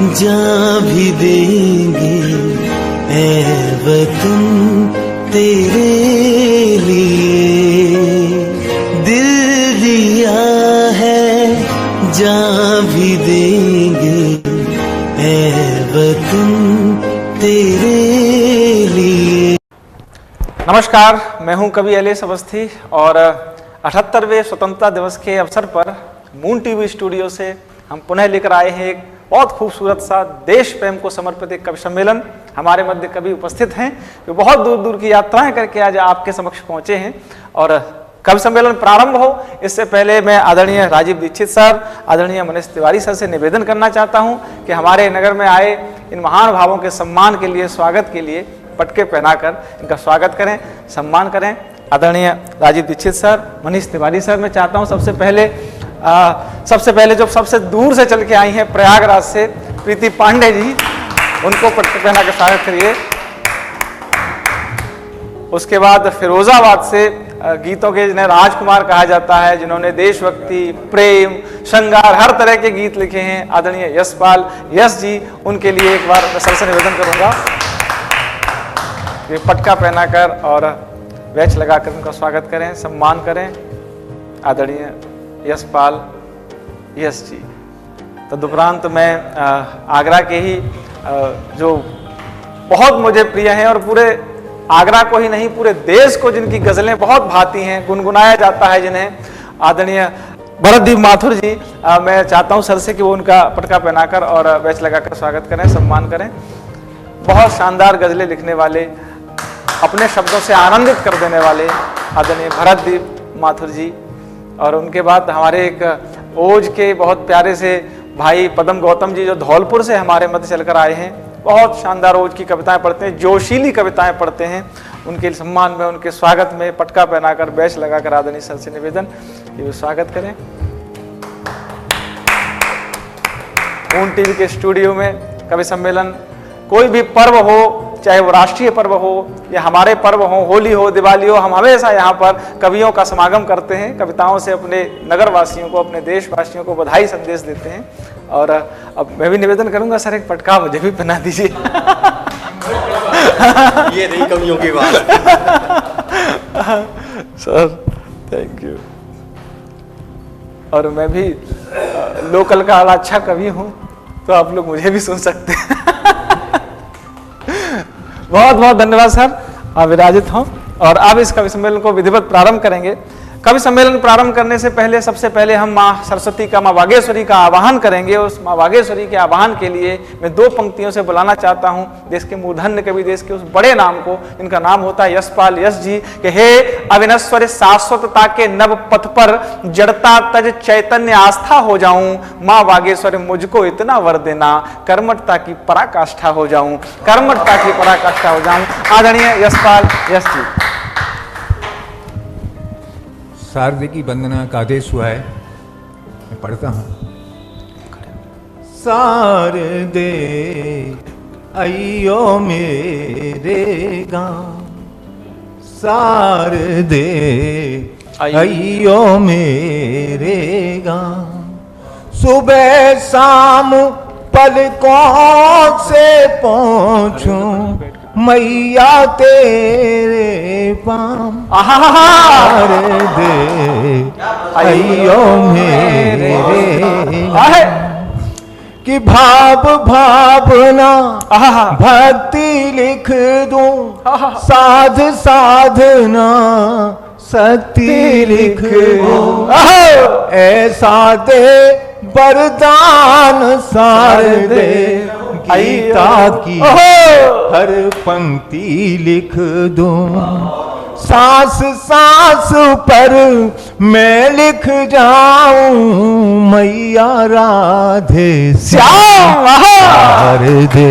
जान भी देंगे ऐ वतन तेरे लिए। दिल दिया है जान भी देंगे ऐ वतन तेरे लिए। नमस्कार, मैं हूं कवि एलिस अवस्थी और 78वें स्वतंत्रता दिवस के अवसर पर मून टीवी स्टूडियो से हम पुनः लेकर आए हैं एक बहुत खूबसूरत सा देश प्रेम को समर्पित एक कवि सम्मेलन। हमारे मध्य कवि उपस्थित हैं जो बहुत दूर दूर की यात्राएं करके आज आपके समक्ष पहुंचे हैं। और कवि सम्मेलन प्रारंभ हो इससे पहले मैं आदरणीय राजीव दीक्षित सर, आदरणीय मनीष तिवारी सर से निवेदन करना चाहता हूं कि हमारे नगर में आए इन महान भावों के सम्मान के लिए, स्वागत के लिए पटके पहनाकर इनका स्वागत करें, सम्मान करें। आदरणीय राजीव दीक्षित सर, मनीष तिवारी सर, मैं चाहता हूं सबसे पहले जो सबसे दूर से चल के आई हैं प्रयागराज से, प्रीति पांडे जी, उनको पटके पहना के स्वागत करिए। उसके बाद फिरोजाबाद से गीतों के जिन्हें राजकुमार कहा जाता है, जिन्होंने देशभक्ति, प्रेम, श्रृंगार, हर तरह के गीत लिखे हैं, आदरणीय यशपाल यश जी, उनके लिए एक बार मैं सबसे निवेदन करूंगा कि पटका पहनाकर और बैच लगाकर उनका स्वागत करें, सम्मान करें। आदरणीय यशपाल यश जी। तदुपरांत मैं आगरा के ही जो बहुत मुझे प्रिय हैं और पूरे आगरा को ही नहीं पूरे देश को जिनकी गजलें बहुत भाती हैं, गुनगुनाया जाता है जिन्हें, आदरणीय भरतदीप माथुर जी, मैं चाहता हूं सर से कि वो उनका पटका पहनाकर और बैच लगाकर स्वागत करें, सम्मान करें। बहुत शानदार गजलें लिखने वाले, अपने शब्दों से आनंदित कर देने वाले आदरणीय भरतदीप माथुर जी। और उनके बाद हमारे एक ओज के बहुत प्यारे से भाई पदम गौतम जी, जो धौलपुर से हमारे मध्य चलकर आए हैं, बहुत शानदार ओज की कविताएं पढ़ते हैं, जोशीली कविताएं पढ़ते हैं। उनके सम्मान में, उनके स्वागत में पटका पहनाकर बैच लगाकर आदरणीय सर से निवेदन कि वो स्वागत करें। मून टीवी के स्टूडियो में कवि सम्मेलन, कोई भी पर्व हो, चाहे वो राष्ट्रीय पर्व हो या हमारे पर्व हो, होली हो, दिवाली हो, हम हमेशा यहाँ पर कवियों का समागम करते हैं, कविताओं से अपने नगरवासियों को, अपने देशवासियों को बधाई संदेश देते हैं। और अब मैं भी निवेदन करूंगा सर, एक पटका मुझे भी पहना दीजिए। ये नहीं कवियों की बात। Sir thank you. और मैं भी लोकल का अच्छा कवि हूँ, तो आप लोग मुझे भी सुन सकते हैं। बहुत बहुत धन्यवाद सर, आप विराजित हों। और अब इस कवि सम्मेलन को विधिवत प्रारंभ करेंगे। कवि सम्मेलन प्रारंभ करने से पहले सबसे पहले हम माँ सरस्वती का, माँ वागेश्वरी का आवाहन करेंगे। उस माँ वागेश्वरी के आवाहन के लिए मैं दो पंक्तियों से बुलाना चाहता हूँ देश के मूर्धन्य कवि, देश के उस बड़े नाम को, इनका नाम होता है यशपाल यश जी, कि हे अविनश्वर शाश्वतता के नव पथ पर जड़ता तज चैतन्य आस्था हो जाऊं, माँ वागेश्वरी मुझको इतना वर देना, कर्मठता की पराकाष्ठा हो जाऊं, कर्मठता की पराकाष्ठा हो जाऊं। आदरणीय यशपाल यश जी। शारदे की वंदना का आदेश हुआ है, मैं पढ़ता हूँ। शारदे अयो मेरे गाँव, शारदे अयो मेरे गाँव, सुबह शाम पलकों से पहुँचूं मैया तेरे पाम, शारदे अयो मेरे कि भाव भावना भक्ति लिख दूं, साध साधना शक्ति लिख दूं, ऐसा दे वरदान शारदे, गीता की हर पंक्ति लिख दूं, सांस सांस पर मैं लिख जाऊं मैया राधे श्याम, शारदे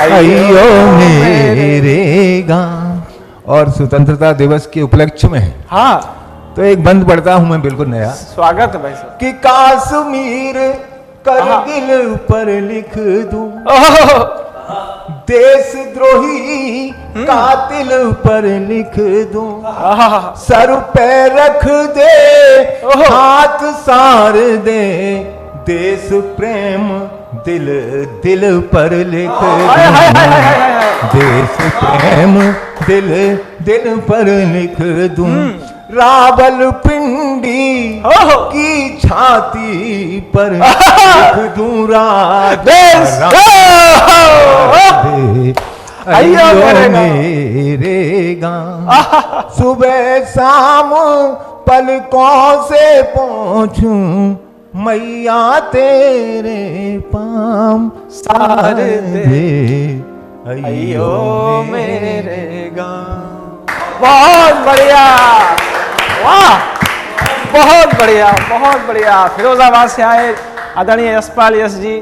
अयो मेरे गाँव। और स्वतंत्रता दिवस के उपलक्ष्य में, हाँ, तो एक बंद पढ़ता हूं मैं, बिल्कुल नया। स्वागत है भाई साहब। कि काश्मीर करगिल पर लिख दूं, देशद्रोही कातिल पर लिख दूं, सर पे रख दे हाथ सार दे, देश प्रेम दिल दिल पर लिख हाय हाय हाय हाय हाय हाय। देश प्रेम दिल दिल पर लिख दूं रावलपिंडी ओहो। की छाती पर लिख दूं देश अयो मेरे मेरे गाँव सुबह शाम पलकों से पहुँचूं मैया तेरे पाम सार दे अयो मेरे गाँव। बहुत बढ़िया, वाह, बहुत बढ़िया, बहुत बढ़िया। फिरोजाबाद से आए आदरणीय यशपाल यश जी,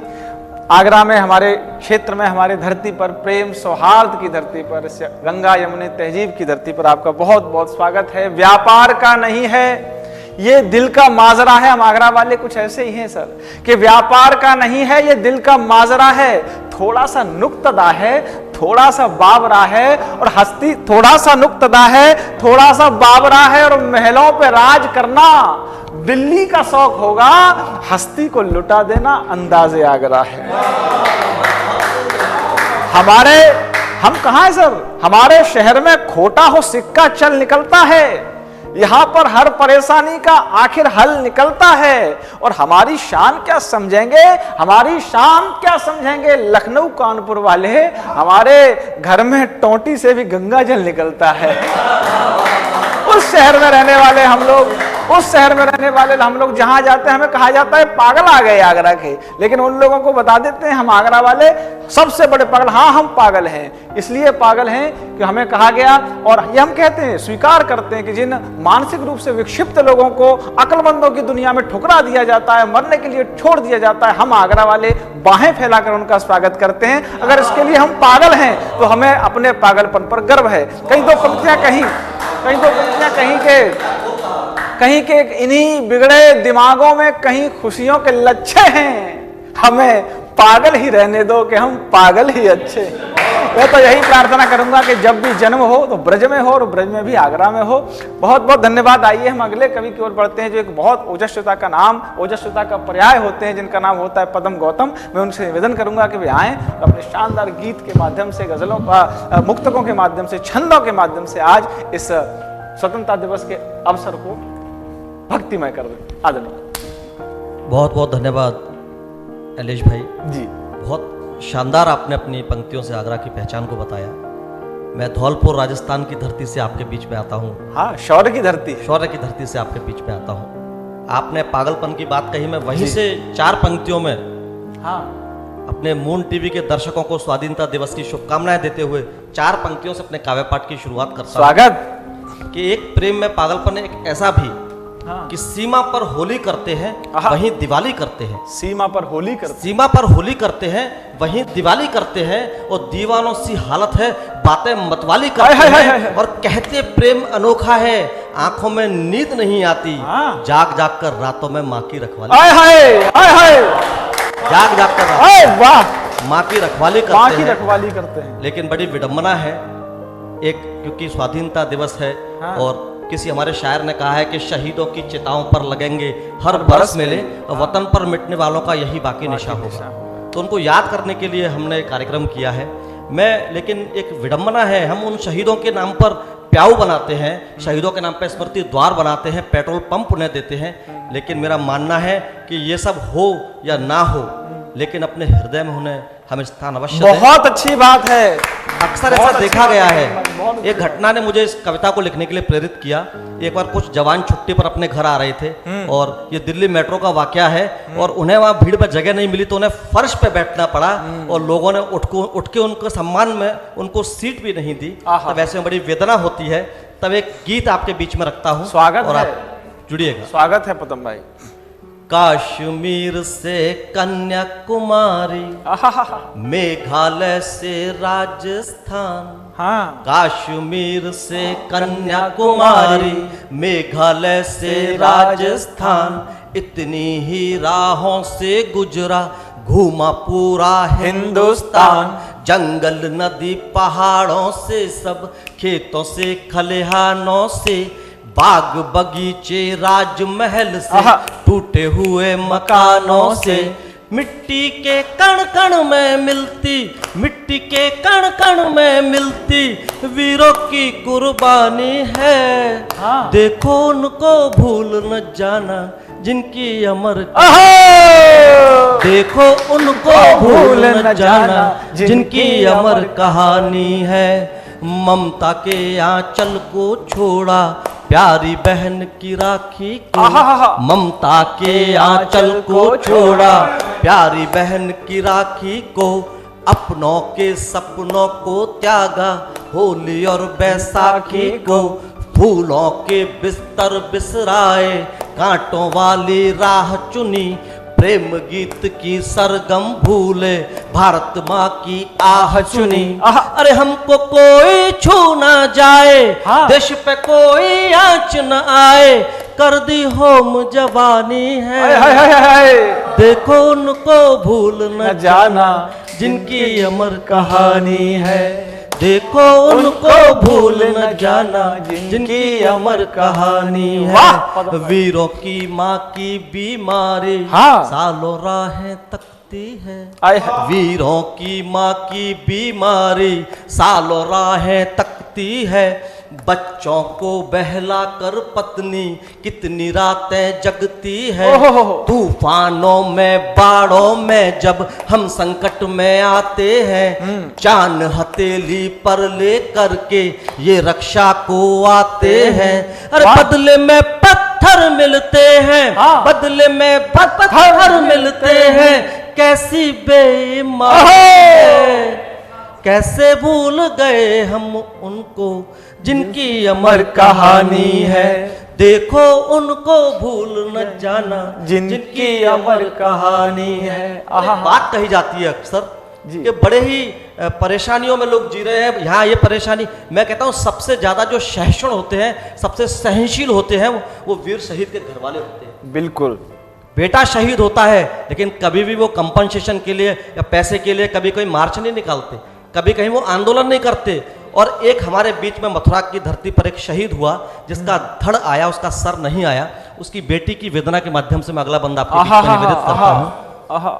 आगरा में, हमारे क्षेत्र में, हमारे धरती पर, प्रेम सौहार्द की धरती पर, गंगा यमुने तहजीब की धरती पर आपका बहुत बहुत स्वागत है। व्यापार का नहीं है, ये दिल का माजरा है। हम आगरा वाले कुछ ऐसे ही हैं सर, कि व्यापार का नहीं है, ये दिल का माजरा है। थोड़ा सा नुक्तदा है, थोड़ा सा बाबरा है, और हस्ती थोड़ा सा नुक्तदा है, थोड़ा सा बाबरा है, और महलों पे राज करना दिल्ली का शौक होगा, हस्ती को लुटा देना अंदाजे आगरा है। हम कहां हैं सर? हमारे शहर में खोटा हो सिक्का चल निकलता है, यहां पर हर परेशानी का आखिर हल निकलता है। और हमारी शान क्या समझेंगे, हमारी शान क्या समझेंगे लखनऊ कानपुर वाले, हमारे घर में टोंटी से भी गंगा जल निकलता है। उस शहर में रहने वाले हम लोग, उस शहर में रहने वाले हम लोग जहां जाते हैं हमें कहा जाता है पागल आ गए आगरा के, लेकिन उन लोगों को बता देते हैं हम आगरा वाले सबसे बड़े पागल। हाँ, हम पागल हैं, इसलिए पागल हैं कि हमें कहा गया, और ये हम कहते हैं, स्वीकार करते हैं कि जिन मानसिक रूप से विक्षिप्त लोगों को अक्लमंदों की दुनिया में ठुकरा दिया जाता है, मरने के लिए छोड़ दिया जाता है, हम आगरा वाले बाहें फैलाकर उनका स्वागत करते हैं। अगर इसके लिए हम पागल हैं तो हमें अपने पागलपन पर गर्व है। कहीं दो पंक्तियां कहीं के इन्हीं बिगड़े दिमागों में कहीं खुशियों के लच्छे हैं, हमें पागल ही रहने दो कि हम पागल ही अच्छे। मैं तो यही प्रार्थना करूंगा कि जब भी जन्म हो तो ब्रज में हो, और ब्रज में भी आगरा में हो। बहुत बहुत धन्यवाद। आइए हम अगले कवि की ओर बढ़ते हैं, जो एक बहुत ओजस्विता का नाम, ओजस्विता का पर्याय होते हैं, जिनका नाम होता है पद्म गौतम। मैं उनसे निवेदन करूंगा कि वे आएं और अपने शानदार गीत के माध्यम से, गजलों का, मुक्तकों के माध्यम से, छंदों के माध्यम से आज इस स्वतंत्रता दिवस के अवसर को भक्तिमय कर दे। आदरणीय। बहुत बहुत धन्यवाद एलेश भाई जी। बहुत शानदार आपने अपनी पंक्तियों से आगरा की पहचान को बताया। मैं धौलपुर राजस्थान की धरती से आपके बीच में आता हूँ। हाँ, शौर्य की धरती, शौर्य की धरती से आपके बीच में आता हूँ। आपने पागलपन की बात कही, मैं वहीं से 4 पंक्तियों में हाँ, अपने मून टीवी के दर्शकों को स्वाधीनता दिवस की शुभकामनाएं देते हुए 4 पंक्तियों से अपने काव्य पाठ की शुरुआत करता हूं। स्वागत। कि एक प्रेम में पागलपन एक ऐसा भी हाँ। कि सीमा पर होली करते हैं वहीं दिवाली करते हैं, सीमा पर होली करते, सीमा पर होली करते हैं वहीं दिवाली करते हैं, और दीवानों सी हालत है बातें मतवाली करते हैं, और कहते प्रेम अनोखा है आंखों में नींद नहीं आती, हाँ। जाग जाग कर रातों में माँ की रखवाली, हाय हाय हाय हाय, जाग जाग कर हाय वाह, माँ की रखवाली माँ करते की हैं। रखवाली करते हैं। लेकिन बड़ी विडंबना है, एक क्योंकि स्वाधीनता दिवस है, हाँ। और किसी हमारे शायर ने कहा है कि शहीदों की चिताओं पर लगेंगे हर बरस मेले, और वतन पर मिटने वालों का यही बाकी निशा होगा। तो उनको याद करने के लिए हमने कार्यक्रम किया है। लेकिन एक विडंबना है, हम उन शहीदों के नाम पर प्याऊ बनाते हैं, शहीदों के नाम पर स्मृति द्वार बनाते हैं, पेट्रोल पंप उन्हें देते हैं, लेकिन मेरा मानना है कि ये सब हो या ना हो, लेकिन अपने हृदय में उन्हें हम स्थान अवश्य दें। बहुत अच्छी बात है। अक्सर ऐसा देखा गया है। एक घटना ने मुझे इस कविता को लिखने के लिए प्रेरित किया। एक बार कुछ जवान छुट्टी पर अपने घर आ रहे थे, और ये दिल्ली मेट्रो का वाकया है, और उन्हें वहां भीड़ पर जगह नहीं मिली, तो उन्हें फर्श पे बैठना पड़ा, और लोगों ने उठ के उनके सम्मान में उनको सीट भी नहीं दी। तब वैसे में बड़ी वेदना होती है। तब एक गीत आपके बीच में रखता हूँ, स्वागत और है। आप जुड़िएगा। स्वागत है पदम भाई। कश्मीर से कन्याकुमारी, आहाहा, मेघालय से राजस्थान, हाँ, कश्मीर से कन्याकुमारी, मेघालय से राजस्थान, इतनी ही राहों से गुजरा घूमा पूरा हिंदुस्तान, जंगल नदी पहाड़ों से, सब खेतों से खलिहानों से, बाग बगीचे राजमहल से, टूटे हुए मकानों से, मिट्टी के कण कण में मिलती, मिट्टी के कण कण में मिलती वीरों की कुर्बानी है। हाँ। देखो उनको भूल न जाना जिनकी अमर, देखो उनको भूल न जाना जिनकी अमर कहानी है। ममता के आंचल को छोड़ा प्यारी बहन की राखी को, ममता के आंचल को छोड़ा प्यारी बहन की राखी को, अपनों के सपनों को त्यागा होली और बैसाखी को, फूलों के बिस्तर बिसराए कांटों वाली राह चुनी, प्रेम गीत की सरगम भूले भारत माँ की आह चुनी। अरे हमको कोई छू ना जाए, हाँ। देश पे कोई आँच न आए, कर दी होम जवानी है। हाय हाय हाय। देखो उनको भूल न जाना जिनकी अमर कहानी है, देखो उनको भूल न जाना जिनकी अमर कहानी है। वाह! वीरों की माँ की बीमारी हाँ। सालों राहें तकती है, आय हाय। वीरों की माँ की बीमारी सालों राहें तकती है। बच्चों को बहला कर पत्नी कितनी रातें जगती है, ओहो। तूफानों में बाढ़ों में जब हम संकट में आते हैं, चांद हथेली पर ले करके ये रक्षा को आते हैं। अरे वाह। बदले में पत्थर मिलते हैं, हाँ। बदले में पत्थर मिलते हैं, कैसी बेईमानी है। कैसे भूल गए हम उनको जिनकी अमर कहानी है, देखो उनको भूल न जाना जिनकी अमर कहानी है। बात कही जाती है अक्सर जी। कि बड़े ही परेशानियों में लोग जी रहे हैं। यहाँ ये परेशानी, मैं कहता हूँ सबसे ज्यादा जो सहिष्णु होते हैं, सबसे सहनशील होते हैं, वो वीर शहीद के घर वाले होते हैं। बिल्कुल। बेटा शहीद होता है लेकिन कभी भी वो कंपनसेशन के लिए या पैसे के लिए कभी कोई मार्च नहीं निकालते, कभी कहीं वो आंदोलन नहीं करते। और एक हमारे बीच में मथुरा की धरती पर एक शहीद हुआ जिसका धड़ आया, उसका सर नहीं आया। उसकी बेटी की वेदना के माध्यम से मैं अगला बंदा आपके बीच में निवेदित करता हूं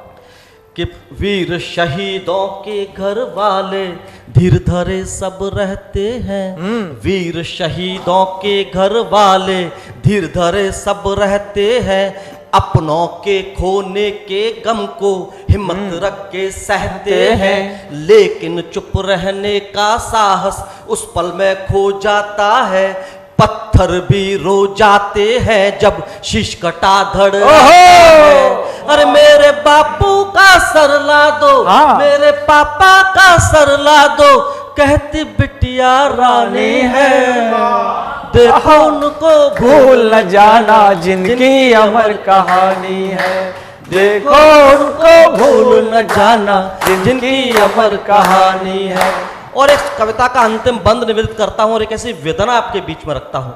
कि वीर शहीदों के घर वाले धीर धरे सब रहते हैं, वीर शहीदों के घर वाले धीर धरे सब रहते हैं, अपनों के खोने के गम को हिम्मत रख के सहते हैं, लेकिन चुप रहने का साहस उस पल में खो जाता है। पत्थर भी रो जाते हैं जब शीश कटा धड़ है। अरे मेरे बापू का सर ला दो, हाँ। मेरे पापा का सर ला दो, कहती बिटिया रानी है। देखो उनको भूल न जाना जिनकी अमर कहानी है, देखो उनको भूल न जाना जिनकी अमर कहानी है। और एक कविता का अंतिम बंद निवेदित करता हूं और एक ऐसी वेदना आपके बीच में रखता हूं।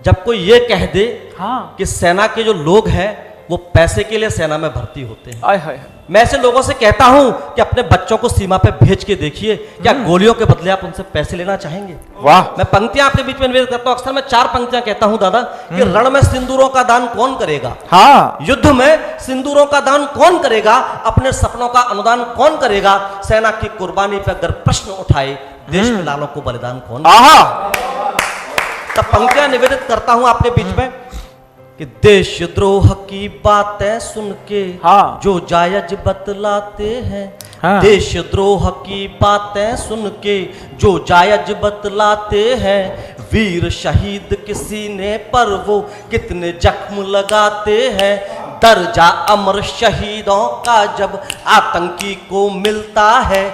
जब कोई ये कह दे हाँ। कि सेना के जो लोग हैं वो पैसे के लिए सेना में भर्ती होते हैं, आय हाय। मैं ऐसे लोगों से कहता हूं कि अपने बच्चों को सीमा पे भेज के देखिए, क्या गोलियों के बदले आप उनसे पैसे लेना चाहेंगे? वाह। मैं पंक्तियां आपके बीच में निवेदित करता हूं। अक्सर मैं 4 पंक्तियां कहता हूं दादा कि रण में सिंदूरों का दान कौन करेगा, हाँ। युद्ध में सिंदूरों का दान कौन करेगा, अपने सपनों का अनुदान कौन करेगा, सेना की कुर्बानी पर अगर प्रश्न उठाए देश के लालों को बलिदान कौन? तब पंक्तियां निवेदित करता हूं आपके बीच में कि देशद्रोह की बातें सुन के हाँ। जो जायज बतलाते हैं, हाँ। देशद्रोह की बातें सुन के जो जायज बतलाते हैं, वीर शहीद के सीने पर वो कितने जख्म लगाते हैं, दर्जा अमर शहीदों का जब आतंकी को मिलता है,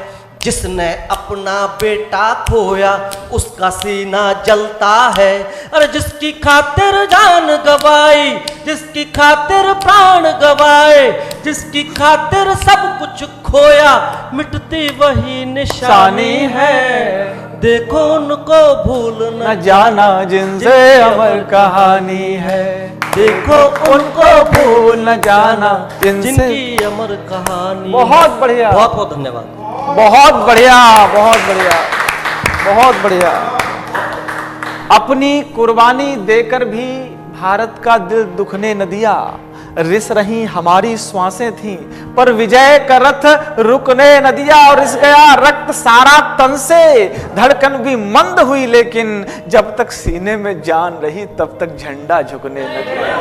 जिसने अपना बेटा खोया उसका सीना जलता है। अरे जिसकी खातिर जान गवाई, जिसकी खातिर प्राण गवाए, जिसकी खातिर सब कुछ खोया, मिटती वही निशानी है। देखो उनको भूल न जाना जिनसे अमर कहानी है, देखो उनको भूल न जाना जिनकी अमर कहानी। बहुत बढ़िया, बहुत बहुत धन्यवाद। बहुत बढ़िया, बहुत बढ़िया, बहुत बढ़िया। अपनी कुर्बानी देकर भी भारत का दिल दुखने न दिया, रिस रही हमारी श्वासें थीं, पर विजय का रथ रुकने न दिया और रिस गया रक्त सारा तन से। धड़कन भी मंद हुई लेकिन जब तक सीने में जान रही तब तक झंडा झुकने न दिया।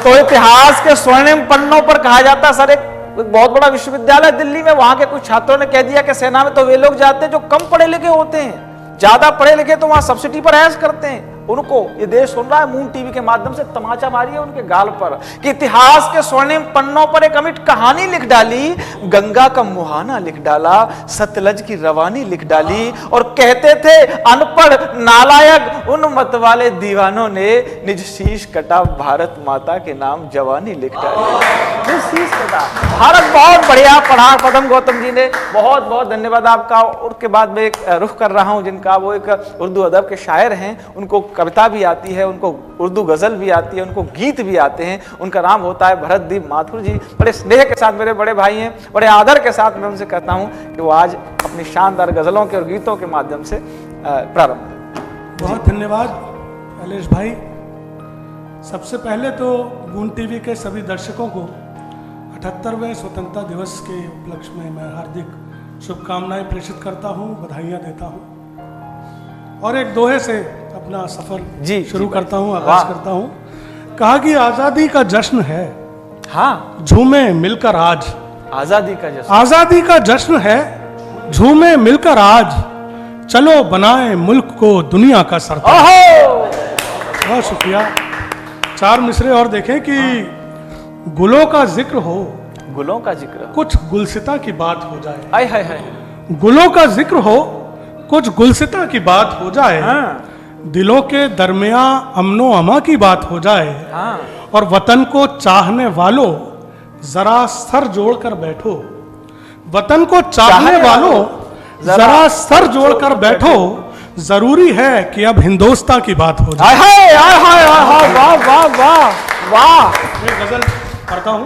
तो इतिहास के स्वर्णिम पन्नों पर कहा जाता, सर एक बहुत बड़ा विश्वविद्यालय दिल्ली में, वहां के कुछ छात्रों ने कह दिया कि सेना में तो वे लोग जाते हैं जो कम पढ़े लिखे होते हैं, ज्यादा पढ़े लिखे तो वहां सब्सिडी पर ऐश करते हैं। उनको ये देश सुन रहा है, मून टीवी के माध्यम से तमाचा मारिए उनके गाल पर कि इतिहास के स्वर्णिम पन्नों पर एक अमिट कहानी लिख डाली, गंगा का मुहाना लिख डाला, सतलज की रवानी लिख डाली, और कहते थे अनपढ़ नालायक उन मत वाले दीवानों ने निज शीश कटा, भारत माता के नाम जवानी लिख डाली। निज शीश कटा, भारत बहुत बढ़िया पढ़ा। पदम गौतम जी ने बहुत बहुत धन्यवाद आपका। उसके बाद मैं एक रुख कर रहा हूं जिनका, वो एक उर्दू अदब के शायर हैं, उनको कविता भी आती है, उनको उर्दू गजल भी आती है, उनको गीत भी आते हैं। उनका नाम होता है भरतदीप माथुर जी। बड़े स्नेह के साथ मेरे बड़े भाई हैं, बड़े आदर के साथ मैं उनसे कहता हूं कि वो आज अपनी शानदार गजलों के और गीतों के माध्यम से प्रारंभ। बहुत धन्यवाद अलेश भाई। सबसे पहले तो मून टीवी के सभी दर्शकों को 78वें स्वतंत्रता दिवस के उपलक्ष्य में मैं हार्दिक शुभकामनाएं प्रेषित करता हूं, बधाइयां देता हूं और एक दोहे से अपना सफर शुरू करता हूं, आगाज करता हूं। कहा कि आजादी का जश्न है, हाँ झूमे मिलकर आज। आजादी का जश्न, आजादी का जश्न है, झूमे मिलकर आज, चलो बनाए मुल्क को दुनिया का सरताज। बहुत शुक्रिया। 4 मिसरे और देखें कि गुलों का जिक्र हो, गुलों का जिक्र, कुछ गुलसिता की बात हो जाए। हाय हाय हाय। गुलों का जिक्र हो, कुछ गुलसिता की बात हो जाए, हाँ। दिलों के दरमियां अमनो अमा की बात हो जाए, हाँ। और वतन को चाहने वालों जरा सर जोड़कर बैठो। वतन को चाहने वालों जरा सर जोड़कर बैठो, जरूरी है कि अब हिंदुस्तान की बात हो जाए। हाय हाय हाय हाय, वाह वाह वाह वाह। मैं गजल पढ़ता हूं।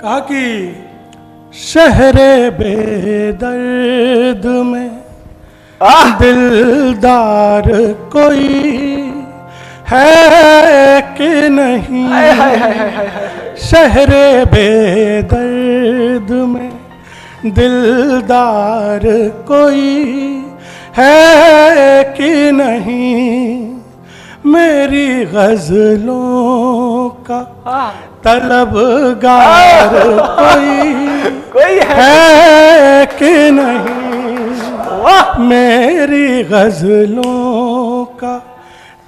कहा कि शहरे बेदर्द में दिलदार कोई है कि नहीं। शहरे बेदर्द में दिलदार कोई है कि नहीं। मेरी गजलों का तलबगार कोई है कि नहीं। मेरी गजलों का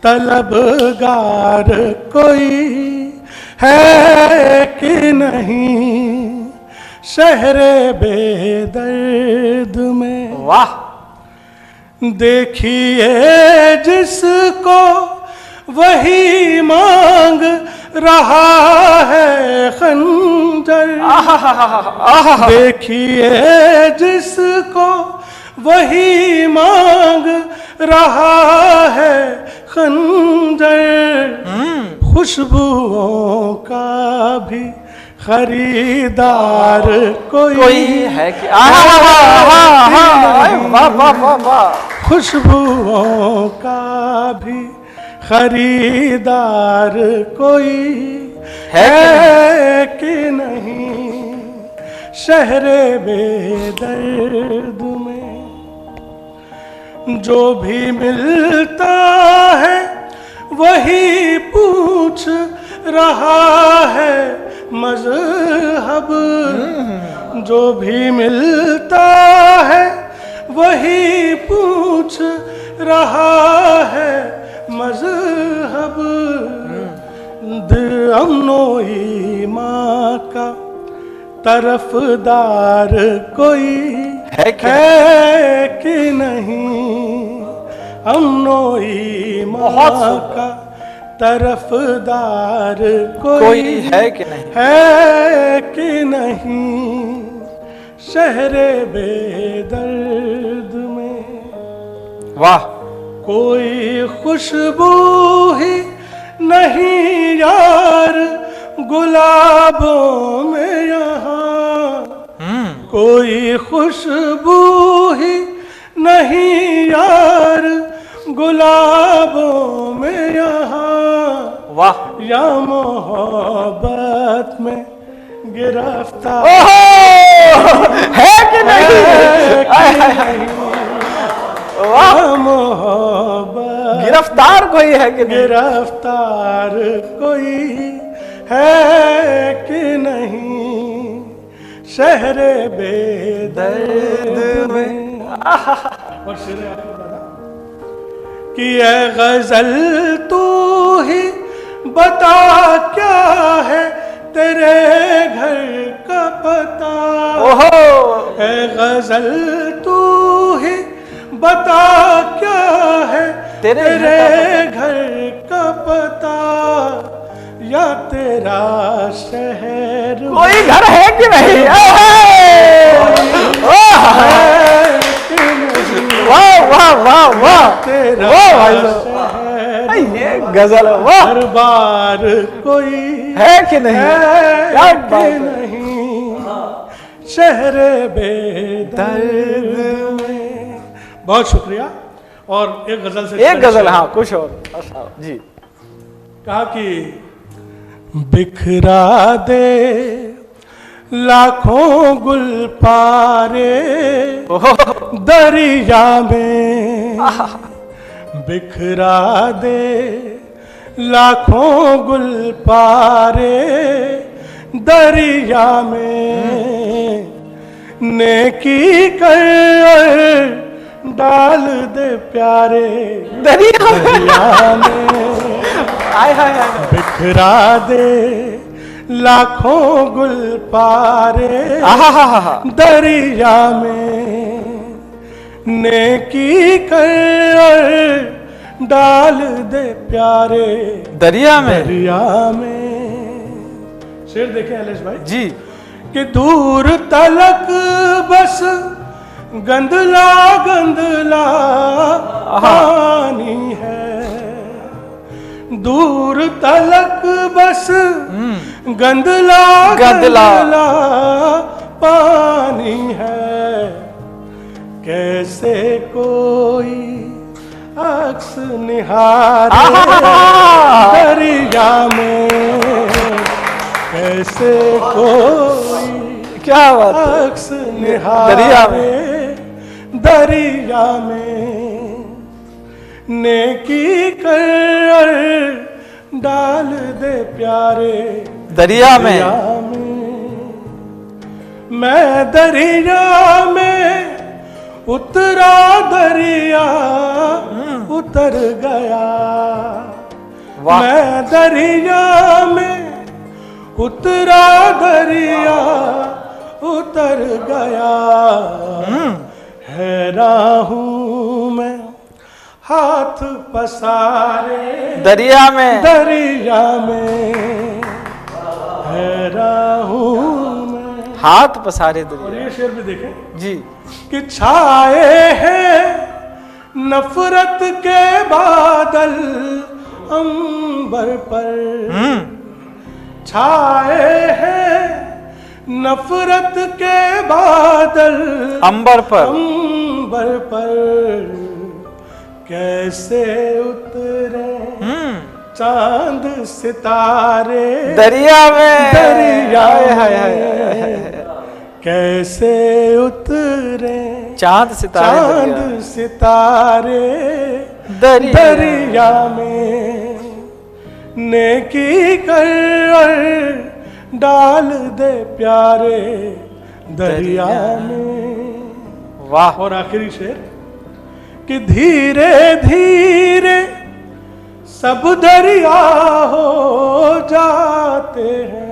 तलबगार कोई है कि नहीं। शहरे बेदर्द में वाह। देखिए जिसको वही मांग रहा है खंजर। देखिए जिसको वही मांग रहा है खंजर। खुशबुओं का भी खरीदार कोई है कि खुशबुओं का भी खरीदार कोई है कि नहीं। शहरे बेदर्द में जो भी मिलता है वही पूछ रहा है मजहब। जो भी मिलता है वही पूछ रहा है मजहब। अमनो ईमान का तरफदार कोई है कि नहीं। अमनो ईमान का तरफदार कोई है कि नहीं। है कि नहीं। शहरे बेदर्द में वाह। कोई खुशबू ही नहीं यार गुलाबों में यहाँ। कोई खुशबू ही नहीं यार गुलाबों में यहाँ। वाह। या मोहब्बत में गिरफ्तार है कि नहीं? वाह, मोहब्बत गिरफ्तार कोई है कि नहीं? गिरफ्तार कोई है कि नहीं शहरे बेदर्द में। और शेर आखिर दादा कि ये गजल तू ही बता क्या है तेरे घर का पता। ओहो, ए गजल तू ही बता क्या है तेरे घर का पता या तेरा शहर कोई घर है कि नहीं? वाह वाह वाह वाह, तेरा वाह भाई साहब, शहर ये गजल है, वाह। हर बार कोई है कि नहीं? क्या है बात कि है। नहीं शहरे बेदर्द में। बहुत शुक्रिया। और एक गजल से एक गजल, हाँ कुछ और जी। कहा कि बिखरा दे लाखों गुल पारे दरिया में। बिखरा दे लाखों गुल पारे दरिया में। नेकी कर डाल दे प्यारे दरिया में। आय हाय हाय, बिखरा दे लाखों गुल पारे दरिया में। नेकी कर डाल दे प्यारे दरिया में। दरिया में। शेर देखें अलेश भाई जी। कि दूर तलक बस गंदला गंदला पानी है। दूर तलक बस गंदला गंदला पानी है। कैसे कोई अक्स निहारे दरिया में। कैसे कोई क्या बात है। अक्स निहारे दरिया दरिया में। नेकी कर डाल दे प्यारे दरिया में। मैं दरिया में उतरा दरिया उतर गया। वाह। मैं दरिया में उतरा दरिया उतर गया। हैरान हूँ मैं हाथ पसारे दरिया में। दरिया में। हैरान हूँ मैं। हाथ पसारे और दरिया। ये शेर भी देखें जी। कि छाए हैं नफरत के बादल अंबर पर। छाए हैं नफरत के बादल अंबर पर। अंबर पर। कैसे उतरे चांद सितारे दरिया में। दरिया हाय हाय में। कैसे उतरे चांद सितारे चांद सितारे दरिया में। नेकी कर डाल दे प्यारे दरिया में। वाह। और आखिरी शेर कि धीरे धीरे सब दरिया हो जाते हैं।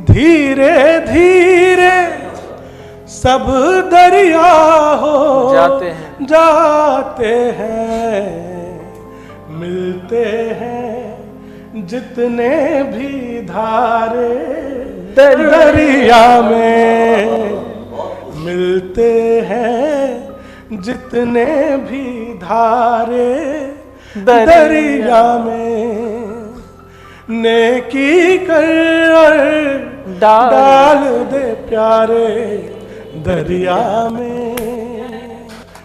धीरे धीरे सब दरिया हो जाते हैं। मिलते हैं जितने भी धारे दरिया में। मिलते हैं जितने भी धारे दरिया में। नेकी कर डाल दे प्यारे दरिया में।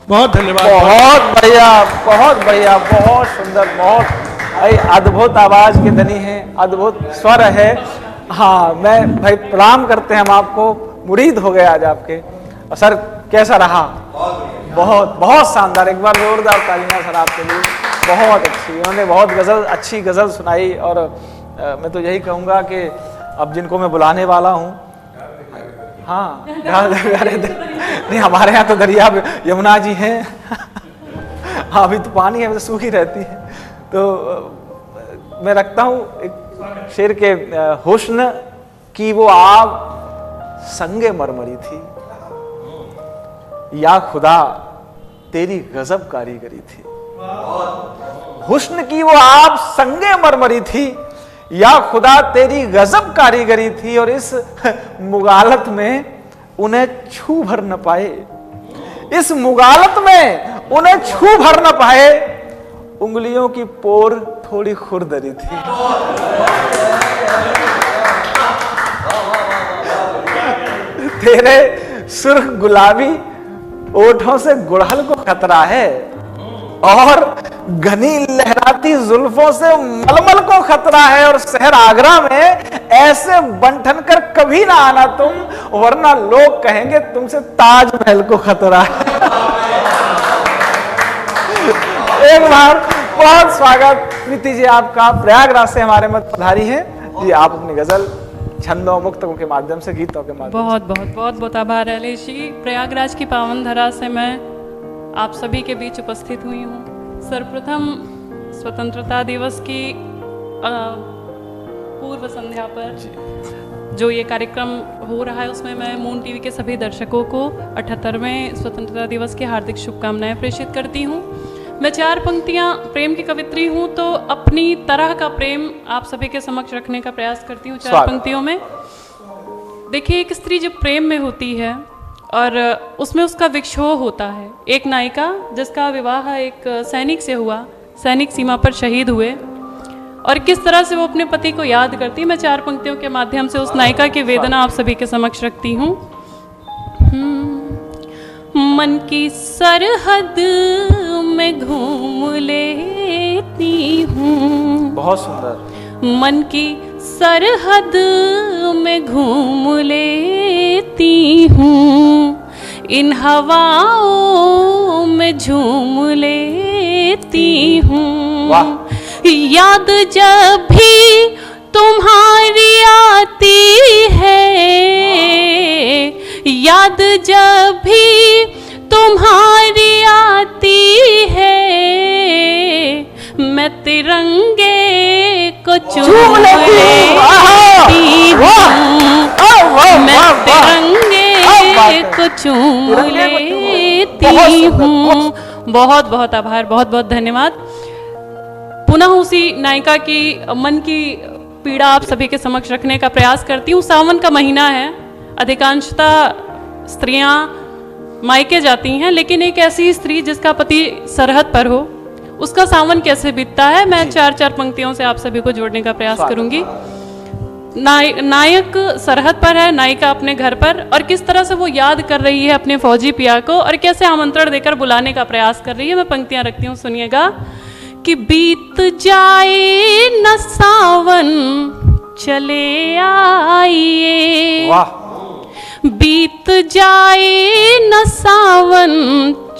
बहुत धन्यवाद। बहुत बढ़िया, बहुत बढ़िया, बहुत सुंदर, बहुत भाई अद्भुत आवाज के धनी हैं, अद्भुत स्वर है। हाँ मैं भाई प्रणाम करते हैं हम आपको, मुरीद हो गए आज आपके। और सर कैसा रहा? बहुत बहुत शानदार, एक बार जोरदार तालियां सर आपके लिए। बहुत अच्छी, उन्होंने बहुत अच्छी गजल सुनाई। और मैं तो यही कहूँगा कि अब जिनको मैं बुलाने वाला हूँ, हाँ नहीं हमारे यहाँ तो दरिया यमुना जी हैं हाँ अभी तो पानी है, तो सूखी रहती है। तो मैं रखता हूँ एक शेर के, हुस्न की वो आग संगे मरमरी थी, या खुदा तेरी गजब कारीगरी थी। हुस्न की वो आग संगे मरमरी थी, या खुदा तेरी गजब कारीगरी थी। और इस मुगालत में उन्हें छू भर न पाए, इस मुगालत में उन्हें छू भर न पाए, उंगलियों की पोर थोड़ी खुरदरी थी। तेरे सुर्ख गुलाबी ओठों से गुड़हल को खतरा है, और घनी लहराती जुल्फों से मलमल को खतरा है। और शहर आगरा में ऐसे बंठन कर कभी ना आना तुम, वरना लोग कहेंगे तुमसे ताजमहल को खतरा है। एक बार बहुत स्वागत प्रीति जी आपका, प्रयागराज से हमारे मध्य पधारी हैं जी। आप अपनी गजल छंदों मुक्तकों के माध्यम से, गीतों के माध्यम बहुत बहुत बहुत बहुत आभार अलेश जी। प्रयागराज की पावन धरा से मैं आप सभी के बीच उपस्थित हुई हूँ। सर्वप्रथम स्वतंत्रता दिवस की पूर्व संध्या पर जो ये कार्यक्रम हो रहा है, उसमें मैं मून टीवी के सभी दर्शकों को 78वें स्वतंत्रता दिवस की हार्दिक शुभकामनाएं प्रेषित करती हूँ। मैं 4 पंक्तियाँ प्रेम की कवित्री हूँ, तो अपनी तरह का प्रेम आप सभी के समक्ष रखने का प्रयास करती हूँ 4 पंक्तियों में। देखिए, एक स्त्री जब प्रेम में होती है और उसमें उसका विक्षोभ होता है, एक नायिका जिसका विवाह एक सैनिक से हुआ, सैनिक सीमा पर शहीद हुए, और किस तरह से वो अपने पति को याद करती है, मैं 4 पंक्तियों के माध्यम से उस नायिका की वेदना आप सभी के समक्ष रखती हूँ। मन की सरहद में घूम लेती हूँ, बहुत सुंदर। मन की सरहद में घूम लेती हूँ, इन हवाओं में झूम लेती हूँ। याद जब भी तुम्हारी आती है, याद जब भी तुम्हारी आती है, मैं तिरंगे को चूम लेती हूँ, मैं तिरंगे को चूम लेती हूँ। बहुत बहुत आभार, बहुत बहुत धन्यवाद। पुनः उसी नायिका की मन की पीड़ा आप सभी के समक्ष रखने का प्रयास करती हूँ। सावन का महीना है, अधिकांशतः स्त्रियां मायके जाती हैं, लेकिन एक ऐसी स्त्री जिसका पति सरहद पर हो, उसका सावन कैसे बीतता है, मैं 4 पंक्तियों से आप सभी को जोड़ने का प्रयास करूंगी। नायक सरहद पर है, नायिका अपने घर पर, और किस तरह से वो याद कर रही है अपने फौजी पिया को, और कैसे आमंत्रण देकर बुलाने का प्रयास कर रही है। मैं पंक्तियां रखती हूँ, सुनिएगा। कि बीत जाए न सावन चले आइए, बीत जाए न सावन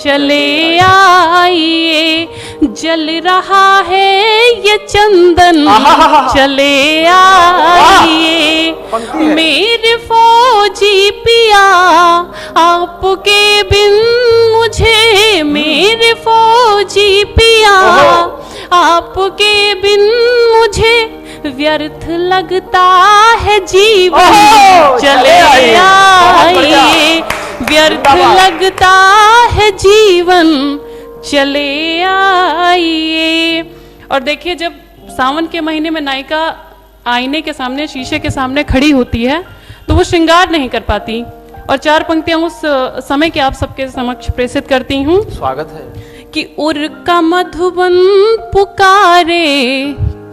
चले आइए, जल रहा है ये चंदन चले आइए, मेरे फौजी पिया आपके बिन मुझे, मेरे फौजी पिया आपके बिन मुझे व्यर्थ लगता है जीवन चले आइए, व्यर्थ लगता है जीवन चले आइए। और देखिए, जब सावन के महीने में नायिका आईने के सामने, शीशे के सामने खड़ी होती है, तो वो श्रृंगार नहीं कर पाती, और 4 पंक्तियां उस समय के आप सबके समक्ष प्रेषित करती हूँ। स्वागत है। कि उर का मधुबन पुकारे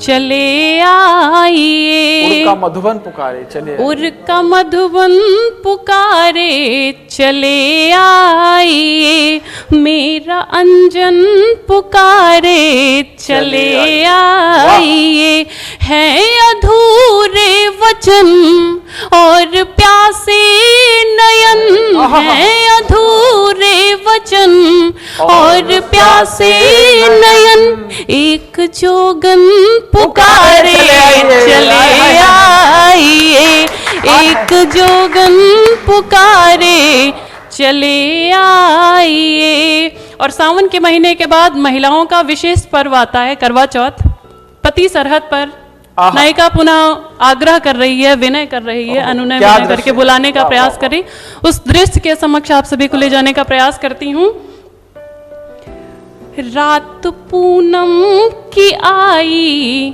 चले आइए। उड़का मधुबन पुकारे चले आइए। उड़का मधुबन पुकारे चले आइए, मेरा अंजन पुकारे चले आइए। हैं अधूरे वचन और प्यासे नयन, हैं अधूरे वचन और प्यासे नयन, एक जोगन पुकारे चले आइए, एक जोगन पुकारे चले आइए। और सावन के महीने के बाद महिलाओं का विशेष पर्व आता है करवा चौथ। पति सरहद पर, नायिका पुनः आग्रह कर रही है, विनय कर रही है, अनुनय विनय करके बुलाने का प्रयास कर रही। उस दृश्य के समक्ष आप सभी को ले जाने का प्रयास करती हूँ। रात पूनम की आई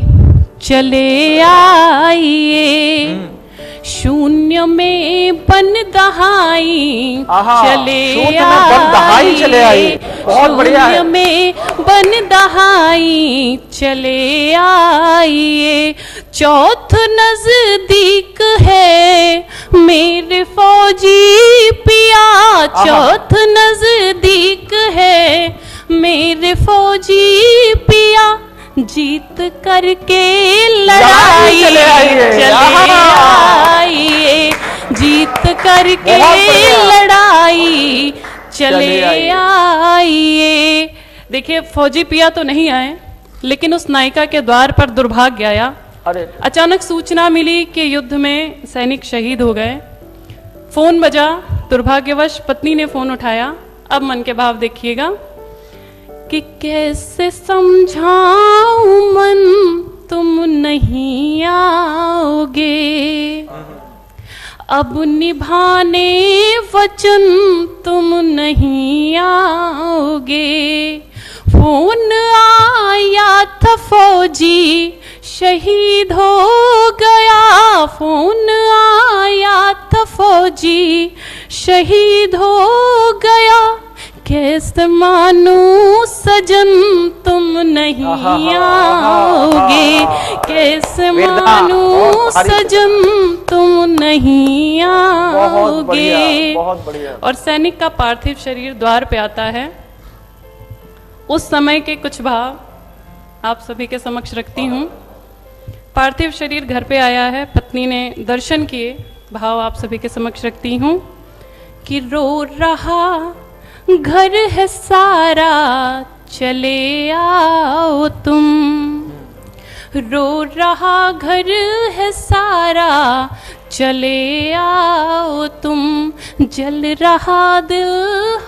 चले आइए, शून्य में बन दहाई चले आइए, शून्य में बन दहाई चले आइए। चौथ नजदीक है मेरे फौजी पिया, चौथ नजदीक है मेरे फौजी पिया, जीत करके लड़ाई चले आइए, जीत करके लड़ाई चले आइए। देखिए फौजी पिया तो नहीं आए, लेकिन उस नायिका के द्वार पर दुर्भाग्य आया। अचानक सूचना मिली कि युद्ध में सैनिक शहीद हो गए। फोन बजा, दुर्भाग्यवश पत्नी ने फोन उठाया। अब मन के भाव देखिएगा कि कैसे समझाऊं मन तुम नहीं आओगे, अब निभाने वचन तुम नहीं आओगे। फोन आया था फौजी शहीद हो गया, फोन आया था फौजी शहीद हो गया। कैसे मानूं सजन तुम नहीं आओगे, कैसे मानूं सजन तुम नहीं आओगे। और सैनिक का पार्थिव शरीर द्वार पे आता है। उस समय के कुछ भाव आप सभी के समक्ष रखती हूँ। पार्थिव शरीर घर पे आया है, पत्नी ने दर्शन किए, भाव आप सभी के समक्ष रखती हूँ कि रो रहा घर है सारा चले आओ तुम, रो रहा घर है सारा चले आओ तुम, जल रहा दिल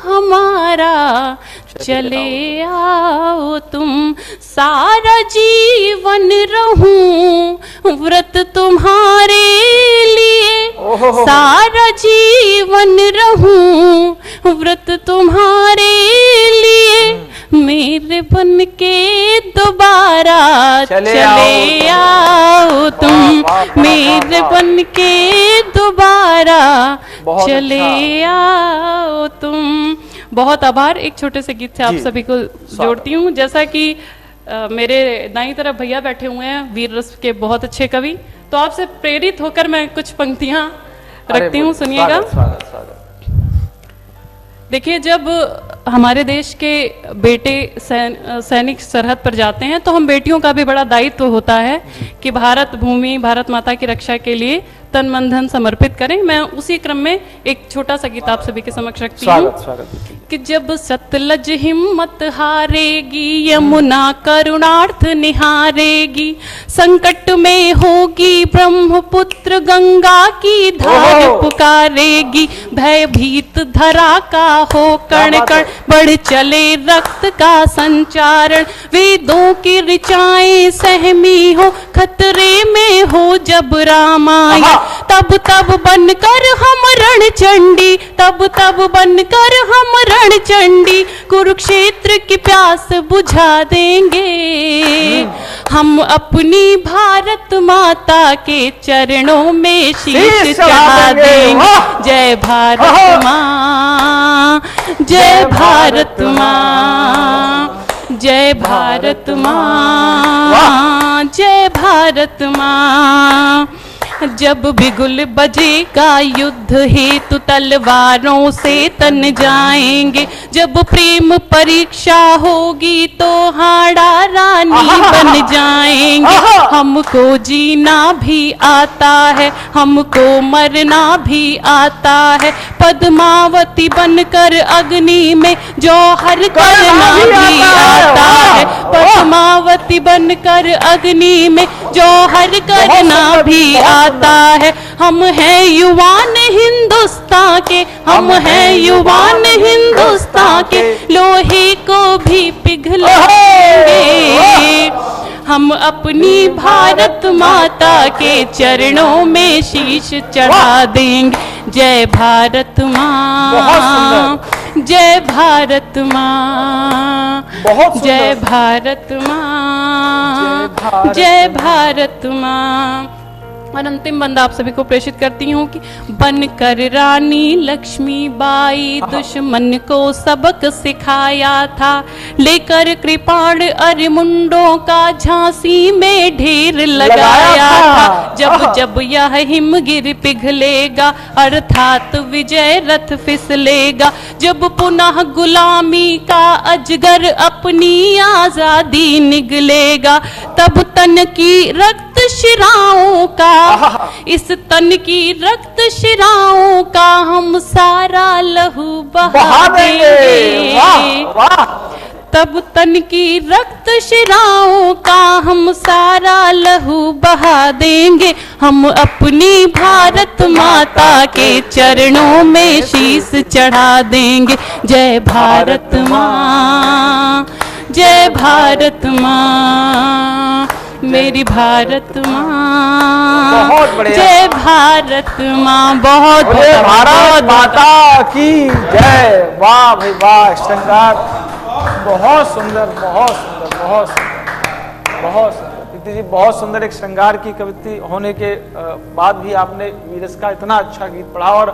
हमारा चले आओ तुम। सारा जीवन रहूं व्रत तुम्हारे लिए, सारा जीवन रहूं व्रत तुम्हारे लिए, मेरे बन के दोबारा चले आओ तुम, मेरे बन के दोबारा चले आओ तुम। बहुत आभार। एक छोटे से गीत से आप सभी को जोड़ती हूँ। जैसा कि मेरे दाईं तरफ भैया बैठे हुए हैं, वीर रस के बहुत अच्छे कवि, तो आपसे प्रेरित होकर मैं कुछ पंक्तियां रखती हूँ, सुनिएगा। देखिए, जब हमारे देश के बेटे सैनिक सरहद पर जाते हैं तो हम बेटियों का भी बड़ा दायित्व होता है कि भारत भूमि, भारत माता की रक्षा के लिए तन मन धन समर्पित करें। मैं उसी क्रम में एक छोटा सा गीत आप सभी के समक्ष रखती हूँ कि जब सतलज हिम्मत हारेगी, यमुना करुणार्थ निहारेगी, संकट में होगी ब्रह्मपुत्र गंगा की धार पुकारेगी, भयभीत धरा का हो कण कण बढ़ चले रक्त का संचारण, वेदों की ऋचाएं सहमी हो खतरे में हो जब रामायण, तब तब बनकर हम रणचंडी, तब तब बनकर हम रणचंडी, कुरुक्षेत्र की प्यास बुझा देंगे। हम अपनी भारत माता के चरणों में शीश चढ़ा देंगे। जय भारत माँ, जय भारत माँ, जय भारत माँ, जय भारत माँ। जब बिगुल बजेगा युद्ध हेतु तलवारों से तन जाएंगे, जब प्रेम परीक्षा होगी तो हाड़ा रानी बन जाएंगे। हमको जीना भी आता है, हमको मरना भी आता है, पद्मावती बनकर अग्नि में जौहर करना भी आता है, पद्मावती बनकर अग्नि में जौहर करना भी आता है। हम हैं युवान हिंदुस्तान के, हम हैं युवान हिंदुस्तान के, लोहे को भी पिघलाएंगे। हम अपनी भारत माता के चरणों में शीश चढ़ा देंगे। जय भारत माँ, जय भारत माँ, जय भारत माँ, जय भारत माँ। और अंतिम बंदा आप सभी को प्रेषित करती हूँ कि बनकर रानी लक्ष्मीबाई दुश्मन को सबक सिखाया था, लेकर कृपाण अरमुंडों का झांसी में ढेर लगाया था। जब जब यह हिमगिर पिघलेगा अर्थात विजय रथ फिसलेगा, जब पुनः गुलामी का अजगर अपनी आजादी निगलेगा, तब तन की रक्त शिराओं का, इस तन की रक्त शिराओं का हम सारा लहू बहा देंगे। तब तन की रक्त शिराओं का हम सारा लहू बहा देंगे। हम अपनी भारत माता के चरणों में शीश चढ़ा देंगे। जय भारत माँ, जय भारत माँ, मेरी भारत माँ, बहुत बढ़िया। जय भारत माँ, बहुत भारत माता की जय। वाह भाई वाह, श्रृंगार बहुत सुंदर, बहुत सुंदर, बहुत सुंदर, बहुत सुंदर। दीदी जी बहुत सुंदर एक श्रृंगार की कविता होने के बाद भी आपने वीरस का इतना अच्छा गीत पढ़ा और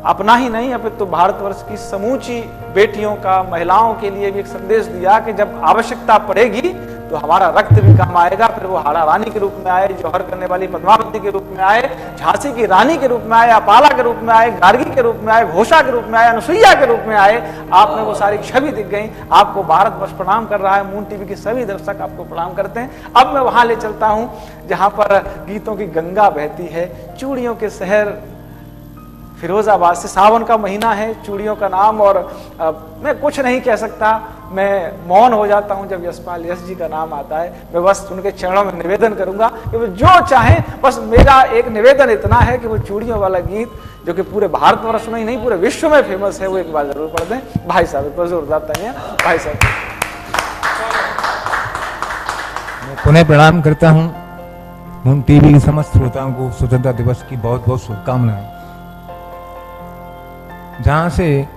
अपना ही नहीं अपितु तो भारतवर्ष की समूची बेटियों का, महिलाओं के लिए भी एक संदेश दिया कि जब आवश्यकता पड़ेगी तो हमारा रक्त भी काम आएगा। फिर वो हाड़ा रानी के रूप में आए, जौहर करने वाली पद्मावती के रूप में आए, झांसी की रानी के रूप में आए, अपाला के रूप में आए, गार्गी के रूप में आए, घोषा के रूप में आए, अनुसुईया के रूप में आए। आपने वो सारी छवि दिख गई। आपको भारतवर्ष प्रणाम कर रहा है, मून टीवी के सभी दर्शक आपको प्रणाम करते हैं। अब मैं वहां ले चलता हूँ जहां पर गीतों की गंगा बहती है, चूड़ियों के शहर फिरोजाबाद से। सावन का महीना है, चूड़ियों का नाम, और मैं कुछ नहीं कह सकता, मैं मौन हो जाता हूं जब यशपाल यश जी का नाम आता है। मैं बस उनके चरणों में निवेदन करूंगा कि वो जो चाहें, बस मेरा एक निवेदन इतना है कि वो चूड़ियों वाला गीत जो कि पूरे भारतवर्ष में ही नहीं पूरे विश्व में फेमस है, वो एक बार जरूर पढ़ दें। भाई साहब एक बार जोरदार तालियां भाई साहब। मैं पुनः प्रणाम करता हूं मून टीवी के समस्त श्रोताओं को स्वतंत्रता दिवस की बहुत बहुत शुभकामनाएं। जहां से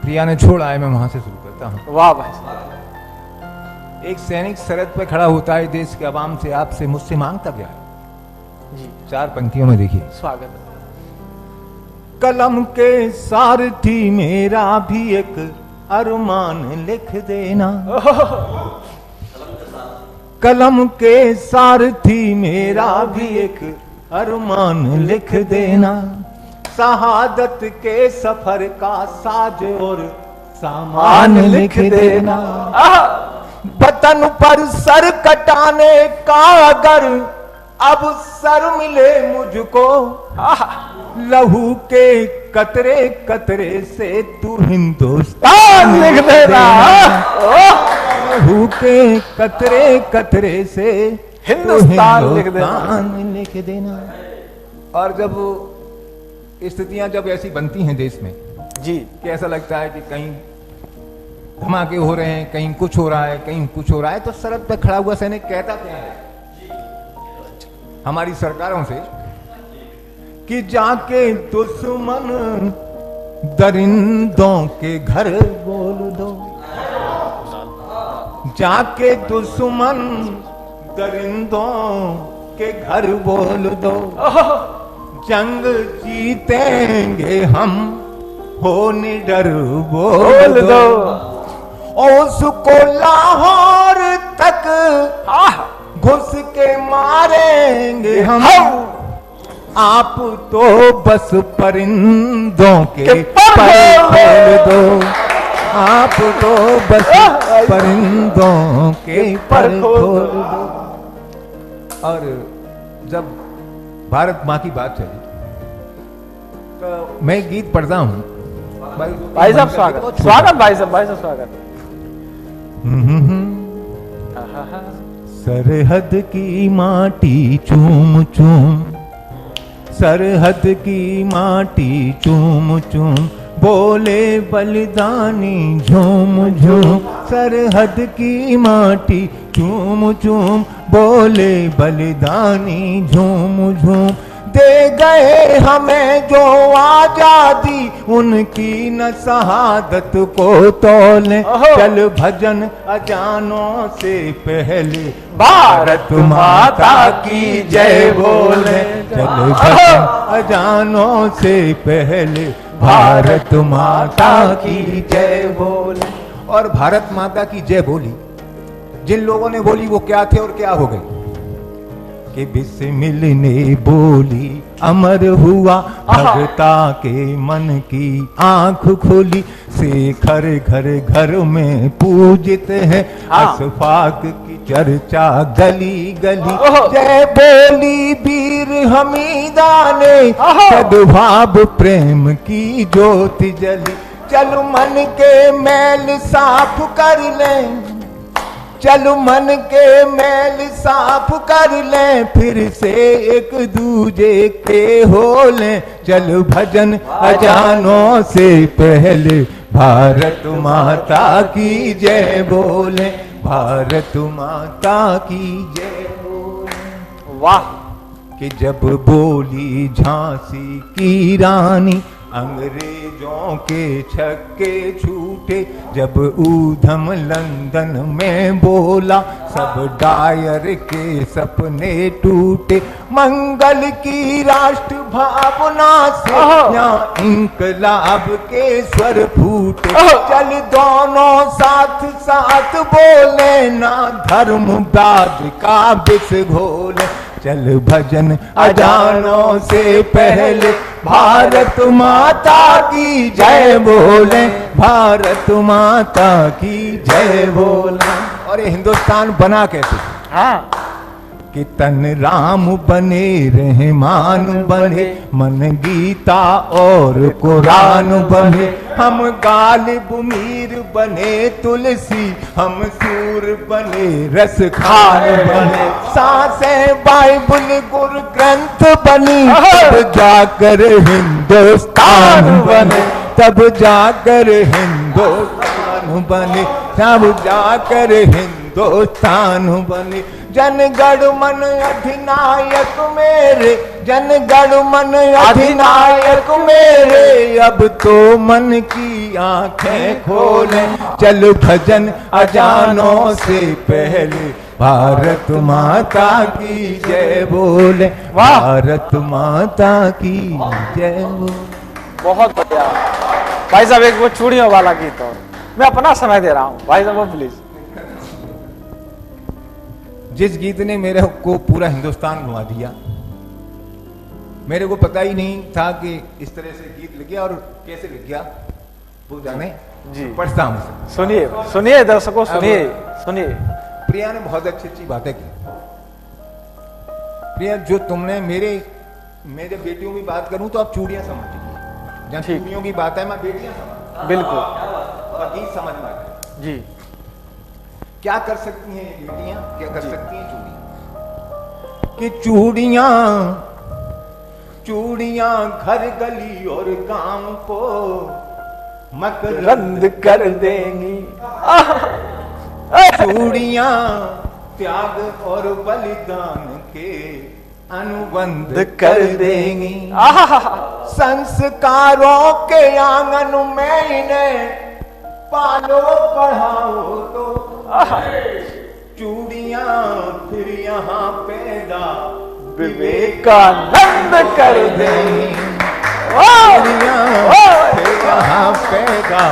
प्रिया ने छोड़ा है मैं वहां से शुरू करता हूं। वाह भाई साहब। एक सैनिक सरहद पर खड़ा होता है, देश के अवाम से, आपसे मुझसे मांगता क्या है जी। 4 पंक्तियों में देखिए। स्वागत है। कलम के सारथी मेरा भी एक अरमान लिख देना, कलम के सारथी मेरा भी एक अरमान लिख देना, शहादत के सफर का साज और सामान लिख देना, वतन पर सर कटाने का अगर अब सर मिले मुझको, लहू के कतरे कतरे से तू हिंदुस्तान लिख देना, लहू के कतरे कतरे से हिंदुस्तान लिख देना। और जब स्थितियां जब ऐसी बनती हैं देश में जी कि ऐसा लगता है कि कहीं धमाके हो रहे हैं, कहीं कुछ हो रहा है, कहीं कुछ हो रहा है, तो सरहद पे खड़ा हुआ सैनिक कहता क्या है हमारी सरकारों से कि जाके दुश्मन दरिंदों के घर बोल दो, जाके दुश्मन दरिंदों के घर बोल दो, जंग जीतेंगे हम हो निडर बोल दो। उसको लाहौर तक घुस के मारेंगे हम। आप तो बस परिंदों के पर खोल दो, आप तो बस परिंदों के पर खोल दो। और जब भारत माँ की बात चली तो मैं गीत पढ़ता हूँ। भाई साहब स्वागत, स्वागत भाई साहब, भाई साहब स्वागत। सरहद की माटी चूम चूम, सरहद की माटी चूम चूम, बोले बलिदानी झूम झूम। सरहद की माटी चूम चूम, बोले बलिदानी झूम झूम। दे गए हमें जो आजादी, उनकी न शहादत को तोले। चल भजन अजानों से पहले भारत माता की जय बोले। चल भजन अजानों से पहले भारत माता की जय बोले। और भारत माता की जय बोली, जिन लोगों ने बोली वो क्या थे और क्या हो गए कि बिस्मिल ने बोली अमर हुआ, भगता के मन की आंख खुली। शेखर घर घर में पूजित है, अशफाक की चर्चा गली गली। जय बोली वीर हमीदा ने, सद्भाव प्रेम की ज्योति जली। चल मन के मैल साफ कर लें, चल मन के मैल साफ कर लें, फिर से एक दूजे के हो लें। चल भजन अजानों से पहले भारत माता की जय बोले, भारत माता की जय बोले। वाह। कि जब बोली झांसी की रानी, अंग्रेजों के छक्के छूटे। जब ऊधम लंदन में बोला, सब डायर के सपने टूटे। मंगल की राष्ट्र भावना से यहाँ इंकलाब के स्वर फूटे। चल दोनों साथ साथ बोले, ना धर्मवाद का विष घोले। चल भजन अजानों से पहले भारत माता की जय बोले, भारत माता की जय बोले। और ये हिंदुस्तान बना कैसे? हाँ, कि तन राम बने रहमान बने, मन गीता और कुरान बने। हम गालिब मीर बने तुलसी, हम सूर बने रस खान बने। सांसें बाइबल गुरु ग्रंथ बनी, तब जाकर हिंदुस्तान बने, तब जाकर हिंदुस्तान बने, तब जाकर हिंदुस्तान बने। जनगण मन अधिनायक मेरे, जनगण मन अधिनायक मेरे। अब तो मन की आंखें खोले, चल भजन अजानों से पहले भारत माता की जय बोले, भारत माता की जय बोले। बहुत बढ़िया भाई साहब। एक वो चूड़ियों वाला गीत और मैं अपना समय दे रहा हूँ भाई साहब, वो प्लीज। जिस गीत ने मेरे को पूरा हिंदुस्तान घुमा दिया, मेरे को पता ही नहीं था कि इस तरह से गीत लिख गया और कैसे लिख गया वो जाने जी। पढ़ता हूँ। सुनिए सुनिए दर्शकों, सुनिए सुनिए। प्रिया ने बहुत अच्छी अच्छी बातें की। प्रिया, जो तुमने मेरे बेटियों की बात करूं तो आप चूड़ियां समझ लीजिए। जहाँ ठीक। चूड़ियों की बात है मैं बेटियां समझ, बिल्कुल और गीत समझ में आता है। जी। क्या कर सकती हैं ये बेटियां, क्या कर सकती हैं चूड़ियां? कि चूड़ियां चूड़ियां घर गली और गांव को मकरंद कर देंगी। चूड़ियां त्याग और बलिदान के अनुबंध कर देंगी। संस्कारों के आंगन में इन्हें पालो पढ़ाओ तो चूड़ियां फिर यहाँ पैदा विवेकानंद कर देंगी। चूड़ियां फिर यहाँ पैदा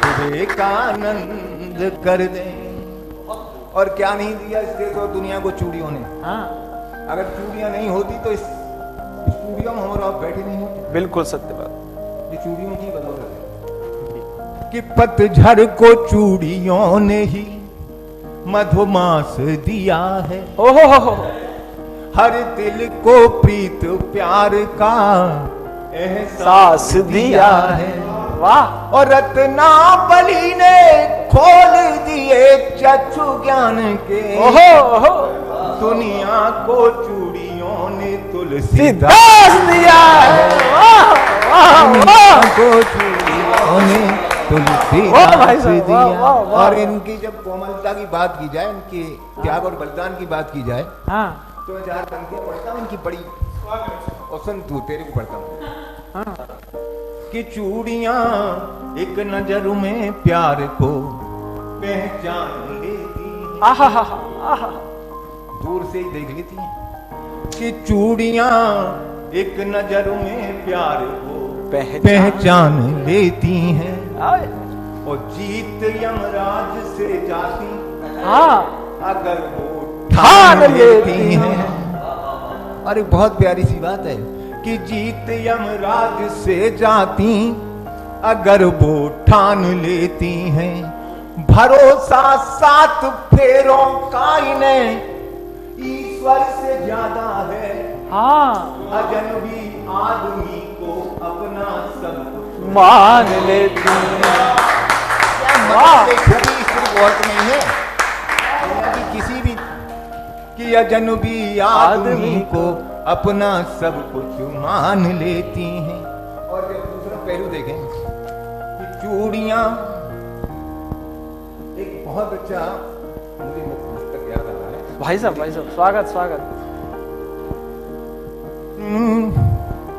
विवेकानंद हासिल कर दें। और क्या नहीं दिया इस देश और दुनिया को चूड़ियों ने। अगर चूड़ियां नहीं होती तो इस स्टूडियो में हम और आप बैठे नहीं होते। बिल्कुल सत्य बात। ये चूड़ियों की बदौलत है कि पतझड़ को चूड़ियों ने ही मधुमास दिया है। ओहो, हर दिल को प्रीत प्यार का एहसास दिया है। वाह। और रत्नावली ने खोल दिए चक्षु ज्ञान के। ओहो, दुनिया को चूड़ियों ने तुलसी दास दिया है। वाह, वाह, वाह। को चूड़ियों ने तुलसी वाह भाई दास साहब, दिया। वाह, वाह, वाह। और इनकी जब कोमलता की बात की जाए, इनके त्याग और बलिदान की बात की जाए, तो मैं 4 पंक्तियां पढ़ता हूं इनकी बड़ी। और सुन तू, तेरे को पढ़ता हूं कि चूड़ियां एक नजर में प्यार को पहचान लेती हैं। आहा, दूर से ही देख लेती हैं कि चूड़ियां एक नजर में प्यार को पहचान लेती हैं। और जीत यमराज से जाती अगर वो ठान लेती हैं। अरे बहुत प्यारी सी बात है कि जीत यमराज से जाती अगर वो ठान लेती हैं। भरोसा 7 फेरों का इन्हें ईश्वर से ज्यादा है। अजनबी आदमी को अपना सब मान लेती औरत नहीं है किसी भी कि अजनबी आदमी को अपना सब कुछ मान लेती हैं। और जब दूसरा पहलू देखें कि चूड़ियां एक बहुत अच्छा, मुझे पुस्तक याद आ रहा है। भाई साहब, स्वागत।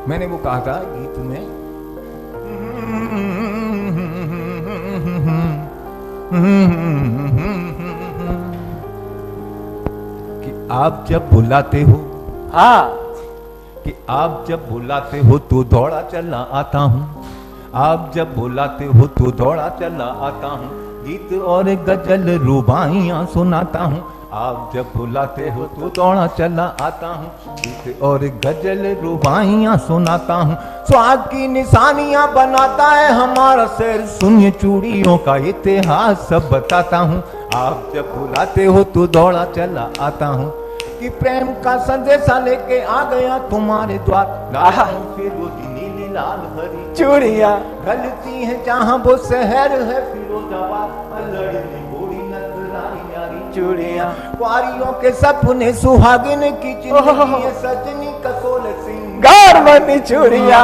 मैंने वो कहा था गीत में कि आप जब बुलाते हो, कि आप जब बुलाते हो तो दौड़ा चला आता हूँ। आप जब बुलाते हो तो दौड़ा चला आता हूँ। गीत और गजल रुबाइयाँ सुनाता हूँ। आप जब बुलाते हो तो दौड़ा चला आता हूँ। गीत और गजल रुबाइयाँ सुनाता हूँ। स्वाद की निशानियाँ बनाता है हमारा शहर। सुनिए चूड़ियों का इतिहास सब बताता हूँ। आप जब बुलाते हो तो दौड़ा चला आता हूँ। कि प्रेम का संदेशा लेके आ गया तुम्हारे द्वार। फिरोजी नीली लाल हरी चूड़ियां ढलती है जहाँ वो शहर है फिरोजाबाद। लड़ने घोड़ी नजरानी यारी चूड़ियां कुआरियों के सपने सुहागिन की जिंदगी है। सजनी कसोल गार बनी चूड़ियां।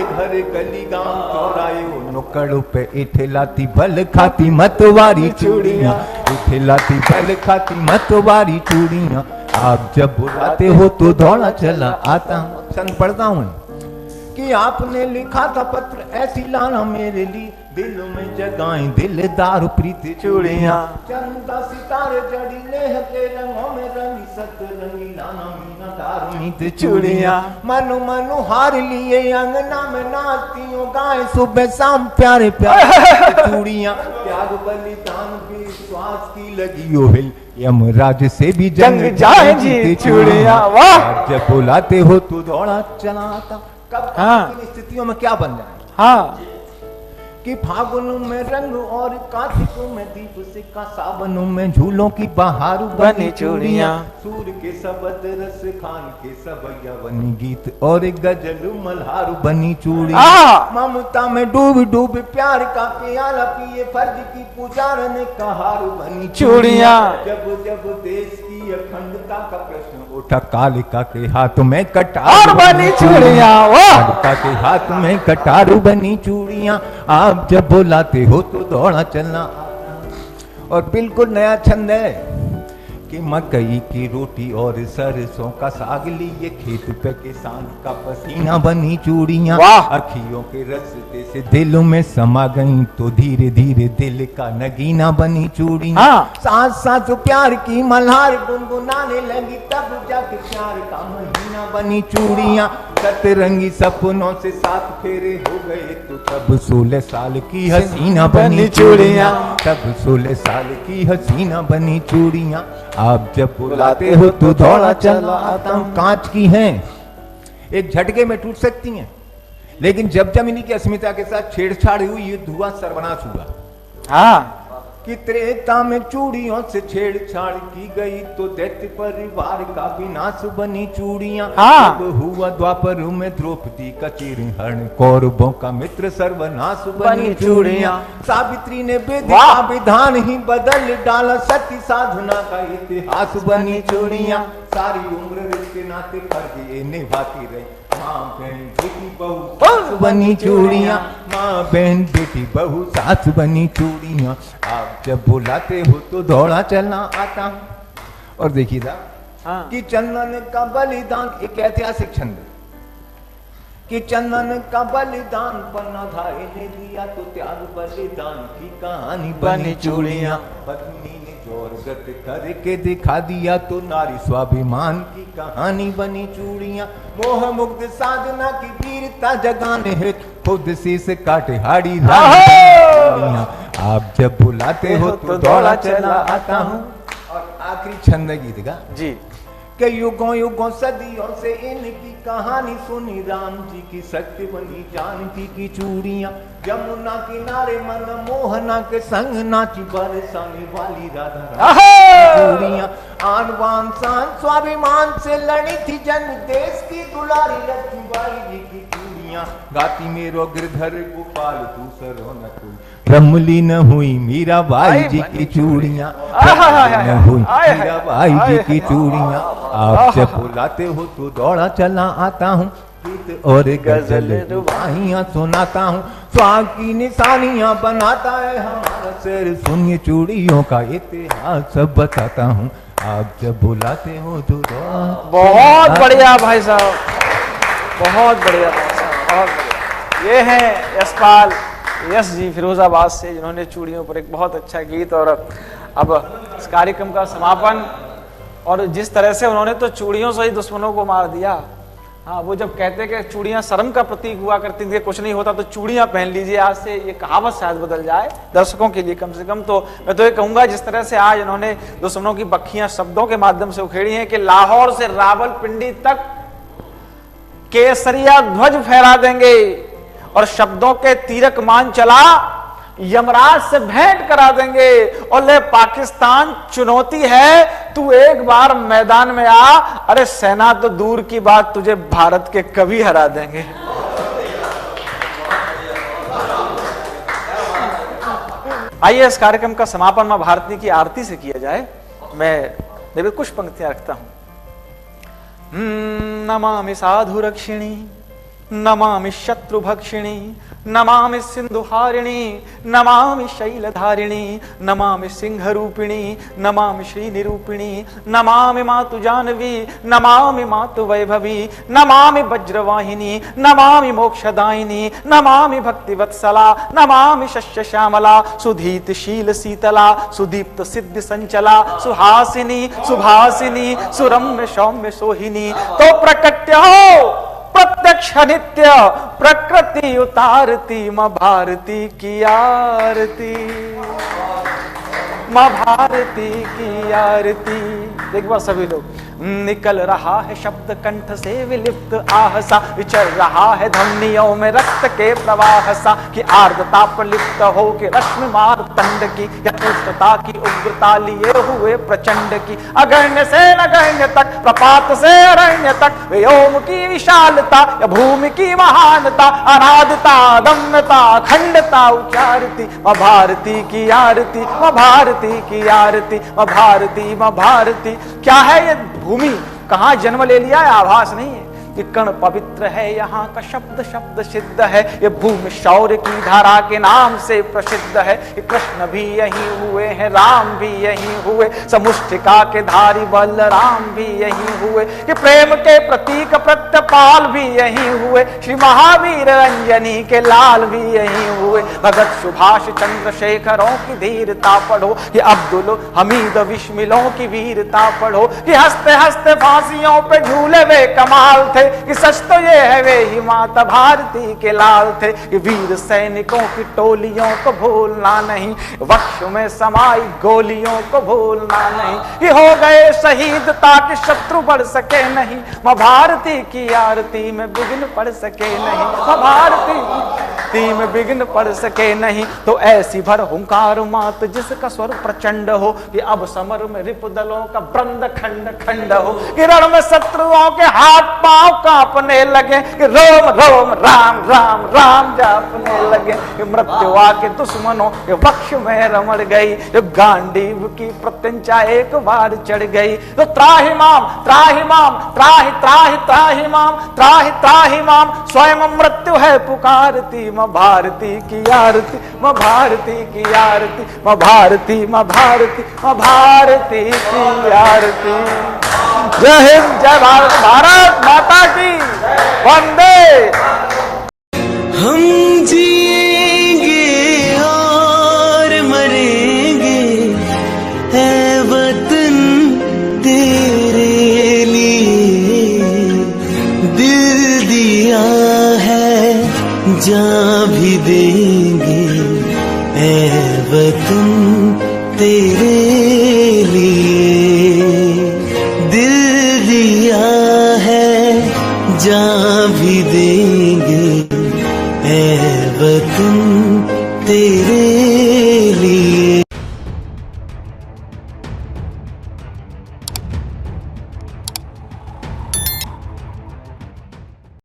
घर गली गांव चौराहे नुक्कड़ पे इठलाती बल खाती मतवारी चूड़ियां। इठलाती बल खाती मतवारी चूड़ियां। आप जब बुलाते हो तो दौड़ा चला आता हूँ। संग पढ़ता हूँ कि आपने लिखा था पत्र ऐसी लाना मेरे लिए। दिल में जगाएं दिलदार प्रीति चूड़ियां। चंदा सितारे जड़ी नेह के रंगों में रंगी सतरंगी लाना मीना दार मीत चूड़ियां। मनु मनु हार लिए अंगना में नाचती हूँ गाएं सुबह शाम प्यारे प्यारे चूड़ियां। त्याग बलिदान विश्वास की लगी हो हिल यमराज से भी जंग जाए जीत चूड़ियां। वाह। जब बुलाते हो तो दौड़ा चलाता। कब किन स्थितियों में क्या बन जाए। कि फागुन में रंग और कार्तिक में दीप सिक्का सावन में झूलों की बहार बनी चूड़ियां। सूर के सबद रस खान के सबैया बनी गीत और गजल मल्हार बनी चूड़ियां। ममता में डूब डूब प्यार का प्याला पिए फर्ज की पुजारन कहार बनी चूड़ियां। जब जब देश की अखंडता का प्रश्न उठा कालिका के हाथ में कटार बनी चूड़ियां। कालिका के हाथ में कटार बनी चूड़ियां। आप जब बुलाते हो तो दौड़ा चलना। और बिल्कुल नया छंद है के मकई की रोटी और सरसों का साग लिए खेत पे किसान का पसीना बनी चूड़ियां। वाह! अखियों के रस्ते से दिलों में समा गई तो धीरे धीरे दिल का नगीना बनी चूड़ियां। हाँ। साथ साथ प्यार की मल्हार गुनगुनाने लगी तब जाके प्यार का महीना बनी चूड़ियां। सतरंगी सपनों से साथ फेरे हो गए तो तब 16 साल की हसीना बनी चूड़ियां। तब 16 साल की हसीना बनी चूड़ियां। आप जब बुलाते हो तो दौड़ा चला आता हूं। कांच की हैं, एक झटके में टूट सकती हैं, लेकिन जब जब इन्हीं की अस्मिता के साथ छेड़छाड़ हुई ये धुआं सर्वनाश हुआ। हाँ, कि त्रेता में चूड़ियों से छेड़छाड़ की गई तो दैत्य परिवार का विनाश बनी चूड़ियां। हाँ। जब हुआ द्वापर में द्रौपदी का चिरहरण कौरवों का मित्र सर्वनाश बनी चूड़ियां। सावित्री ने वेद का विधान ही बदल डाला सती साधना का इतिहास बनी चूड़ियां। सारी उम्र रिश्ते नाते फर्ज निभाती रही माँ बहन बेटी बहू सास बनी चूड़ियां। माँ बहन बेटी बहू सास बनी चूड़ियां। आप जब बुलाते हो तो दौड़ा चलना आता हूं। और देखिए हाँ। कि चंदन का बलिदान, एक ऐतिहासिक छंद कि चंदन का बलिदान पन्ना धाए ने दिया तो त्याग बलिदान की कहानी बनी चूड़ियां। पत्नी ने जोरगत करके दिखा दिया तो नारी स्वाभिमान की कहानी बनी चूड़ियां। मोह मुग्ध साधना की वीरता जगाने है खुद से काटे हाड़ी चूड़ियां। आप जब बुलाते हो तो दौड़ा चला आता हूँ। और आखिरी छंद गीत का जी, के युगों युगों सदियों से इनकी कहानी सुनी राम जी की शक्ति बनी जानकी की चूड़ियां। यमुना किनारे मन मोहना के संग नाची बरसाने वाली राधा चूड़ियां। आन बान शान स्वाभिमान से लड़ी थी जंग देश की दुलारी लक्ष्मीबाई जी की चूड़ियां। गाती मेरो गिरधर गोपाल दूसरों न कोई ब्रह्मली न हुई मीराबाई जी की चूड़ियां। न हुई मीराबाई जी की चूड़ियां। आप जब बुलाते हो तो दौड़ा चला आता हूँ। गीत और गजल रुबाइयां सुनाता हूँ। स्वाग की निशानियां बनाता है हमारा सिर। सुनिए चूड़ियों का इतिहास सब बताता हूँ। आप जब बुलाते हो तो दौड़ा। बहुत बढ़िया भाई साहब, बहुत बढ़िया भाई साहब, बहुत बढ़िया। ये हैं यशपाल यश जी फिरोजाबाद से, जिन्होंने चूड़ियों पर एक बहुत अच्छा गीत। और अब इस कार्यक्रम का समापन, और जिस तरह से उन्होंने तो चूड़ियों से ही दुश्मनों को मार दिया। हाँ, वो जब कहते कि चूड़ियां शर्म का प्रतीक हुआ करती थी, कुछ नहीं होता तो चूड़ियां पहन लीजिए, आज से ये कहावत शायद बदल जाए दर्शकों के लिए कम से कम। तो मैं तो ये कहूंगा, जिस तरह से आज इन्होंने दुश्मनों की बखियां शब्दों के माध्यम से उखेड़ी हैं कि लाहौर से रावलपिंडी तक केसरिया ध्वज फहरा देंगे और शब्दों के तीरक मान चला यमराज से भेंट करा देंगे। और ले पाकिस्तान चुनौती है, तू एक बार मैदान में आ, अरे सेना तो दूर की बात, तुझे भारत के कवि हरा देंगे। आइए इस कार्यक्रम का समापन मां भारती की आरती से किया जाए। मैं देवी कुछ पंक्तियां रखता हूं। नमामि साधु रक्षिणी, नमामि शत्रु भक्षिणी, नमामि सिंधुहारिणी, नमामि शैलधारिणी, नमामि सिंह रूपिणी, नमामि श्री निरूपिणी, नमामि मातु जानवी, नमामि मातु वैभवी, नमामि वज्रवाहिनी, नमामि मोक्षदायिनी, नमामि भक्तिवत्सला, नमामि शस्य श्यामला, सुधीत शील शीतला, सुदीप्त सिद्ध संचला, सुहासिनी सुभासिनी, सुरम्य सौम्य सोहिनी। तो प्रकट्य हो प्रत्यक्ष नित्य प्रकृति उतारती मां भारती की आरती, मां भारती की आरती। एक बार सभी लोग। निकल रहा है शब्द कंठ से विलिप्त आहसा, विचर रहा है धमनियों में रक्त के प्रवाह सा, कि आर्द्रता प्रलिप्त हो के रश्मि मार्तंड की, या उष्णता की उग्रता लिए हुए प्रचंड की, अगण्य से नगण्य तक, प्रपात से अरण्य तक, व्योम की विशालता या भूमि की महानता, अनादिता दम्यता अखंडता उचारती मां भारती की आरती, मां भारती की आरती, मां भारती, मां भारती। क्या है ये भूमि, कहां जन्म ले लिया है, आभास नहीं है। ये कण पवित्र है, यहाँ का शब्द शब्द सिद्ध है, ये भूमि शौर्य की धारा के नाम से प्रसिद्ध है। ये कृष्ण भी यही हुए हैं, राम भी यही हुए, समुष्टिका के धारी बलराम भी यही हुए, कि प्रेम के प्रतीक प्रत्यपाल भी यही हुए, श्री महावीर रंजनी के लाल भी यही हुए। भगत सुभाष चंद्रशेखरों की धीरता पढ़ो, कि अब्दुल हमीद बिस्मिलों की वीरता पढ़ो, कि हंसते हंसते फांसियों पे झूले वे कमाल थे, कि सच तो ये है वे ही माता भारती के लाल थे। कि वीर सैनिकों की टोलियों को भूलना नहीं, वक्ष में समाई गोलियों को भूलना नहीं, कि हो गए शहीद ताकि शत्रु बढ़ सके नहीं, मां भारती की आरती में विघ्न पड़ सके नहीं, मां भारती की में विघ्न पड़ सके नहीं। तो ऐसी भर हुंकार मात जिसका स्वर प्रचंड हो, कि अब समर में रिपुदलों का वृंद खंड खंड हो, कि रण में शत्रुओं के हाथ पांव कांपने लगे, कि रोम रोम राम राम राम जापने लगे, कि मृत्यु आके दुश्मनों के वक्ष में रमड़ गई, जो गांडीव की प्रत्यंचा एक बार चढ़ गई। तो त्राहि माम त्राहि माम त्राहि त्राहि त्राहि माम त्राहि त्राहि माम, स्वयं मृत्यु है पुकारती, मां भारती की आरती, मां भारती की आरती, मां भारती मां भारती मां भारती की आरती। जय हिंद, जय भारत, भारत माता की वंदे। हम जिएंगे और मरेंगे, है वतन तेरे लिए, दिल दिया है जान भी देंगे, है वतन तेरे लिए, दिल दिया है जान भी देंगे, है वतन तेरे